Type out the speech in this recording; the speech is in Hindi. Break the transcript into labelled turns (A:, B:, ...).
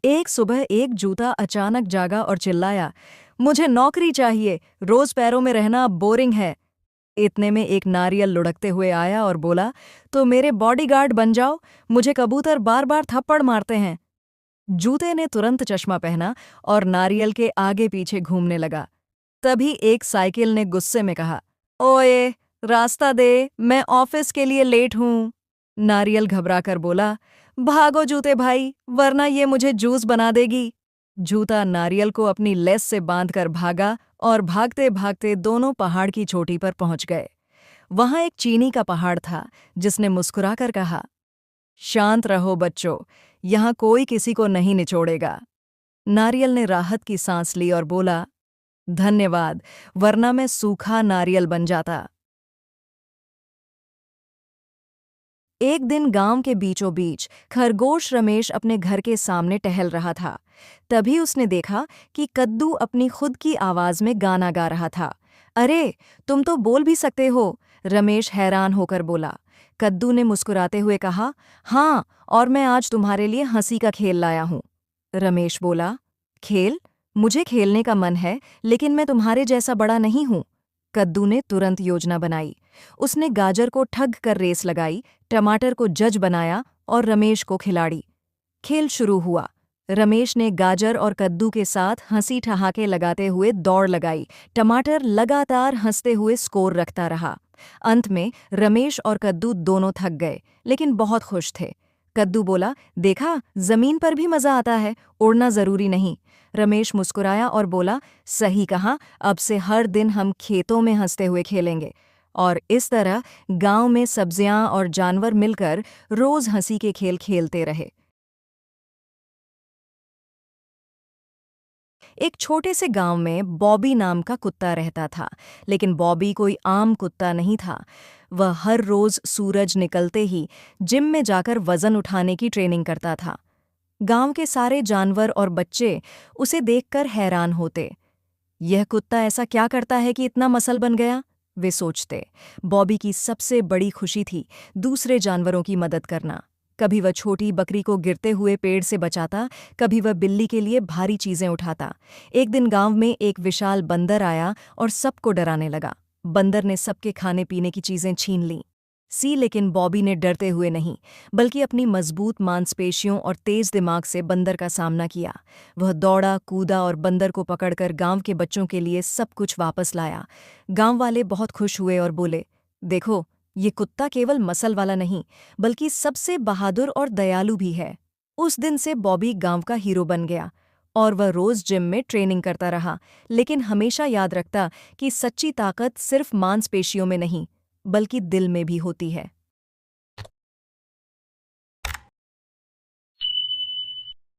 A: एक सुबह एक जूता अचानक जागा और चिल्लाया, मुझे नौकरी चाहिए, रोज पैरों में रहना अब बोरिंग है। इतने में एक नारियल लुढ़कते हुए आया और बोला, तो मेरे बॉडीगार्ड बन जाओ, मुझे कबूतर बार बार थप्पड़ मारते हैं। जूते ने तुरंत चश्मा पहना और नारियल के आगे पीछे घूमने लगा। तभी एक साइकिल ने गुस्से में कहा, ओए, रास्ता दे, मैं ऑफिस के लिए लेट हूं। नारियल घबराकर बोला, भागो जूते भाई, वरना ये मुझे जूस बना देगी। जूता नारियल को अपनी लेस से बांधकर भागा और भागते भागते दोनों पहाड़ की चोटी पर पहुंच गए। वहां एक चीनी का पहाड़ था, जिसने मुस्कुराकर कहा, शांत रहो बच्चों, यहां कोई किसी को नहीं निचोड़ेगा। नारियल ने राहत की सांस ली और बोला, धन्यवाद, वरना मैं सूखा नारियल बन जाता। एक दिन गांव के बीचों बीच खरगोश रमेश अपने घर के सामने टहल रहा था। तभी उसने देखा कि कद्दू अपनी खुद की आवाज में गाना गा रहा था। अरे, तुम तो बोल भी सकते हो, रमेश हैरान होकर बोला। कद्दू ने मुस्कुराते हुए कहा, हाँ, और मैं आज तुम्हारे लिए हंसी का खेल लाया हूं। रमेश बोला, खेल? मुझे खेलने का मन है, लेकिन मैं तुम्हारे जैसा बड़ा नहीं हूं। कद्दू ने तुरंत योजना बनाई। उसने गाजर को ठग कर रेस लगाई, टमाटर को जज बनाया और रमेश को खिलाड़ी। खेल शुरू हुआ। रमेश ने गाजर और कद्दू के साथ हंसी ठहाके लगाते हुए दौड़ लगाई। टमाटर लगातार हंसते हुए स्कोर रखता रहा। अंत में रमेश और कद्दू दोनों थक गए, लेकिन बहुत खुश थे। कद्दू बोला, देखा, जमीन पर भी मजा आता है, उड़ना जरूरी नहीं। रमेश मुस्कुराया और बोला, सही कहा, अब से हर दिन हम खेतों में हंसते हुए खेलेंगे। और इस तरह गांव में सब्जियां और जानवर मिलकर रोज हंसी के खेल खेलते रहे। एक छोटे से गांव में बॉबी नाम का कुत्ता रहता था, लेकिन बॉबी कोई आम कुत्ता नहीं था। वह हर रोज सूरज निकलते ही जिम में जाकर वजन उठाने की ट्रेनिंग करता था। गांव के सारे जानवर और बच्चे उसे देखकर हैरान होते। यह कुत्ता ऐसा क्या करता है कि इतना मसल बन गया, वे सोचते। बॉबी की सबसे बड़ी खुशी थी दूसरे जानवरों की मदद करना। कभी वह छोटी बकरी को गिरते हुए पेड़ से बचाता, कभी वह बिल्ली के लिए भारी चीजें उठाता। एक दिन गांव में एक विशाल बंदर आया और सबको डराने लगा। बंदर ने सबके खाने पीने की चीजें छीन लीं। लेकिन बॉबी ने डरते हुए नहीं, बल्कि अपनी मजबूत मांसपेशियों और तेज दिमाग से बंदर का सामना किया। वह दौड़ा कूदा और बंदर को पकड़कर गांव के बच्चों के लिए सब कुछ वापस लाया। गांव वाले बहुत खुश हुए और बोले, देखो, ये कुत्ता केवल मसल वाला नहीं, बल्कि सबसे बहादुर और दयालु भी है। उस दिन से बॉबी गांव का हीरो बन गया और वह रोज जिम में ट्रेनिंग करता रहा, लेकिन हमेशा याद रखता कि सच्ची ताकत सिर्फ मांसपेशियों में नहीं, बल्कि दिल में भी होती है।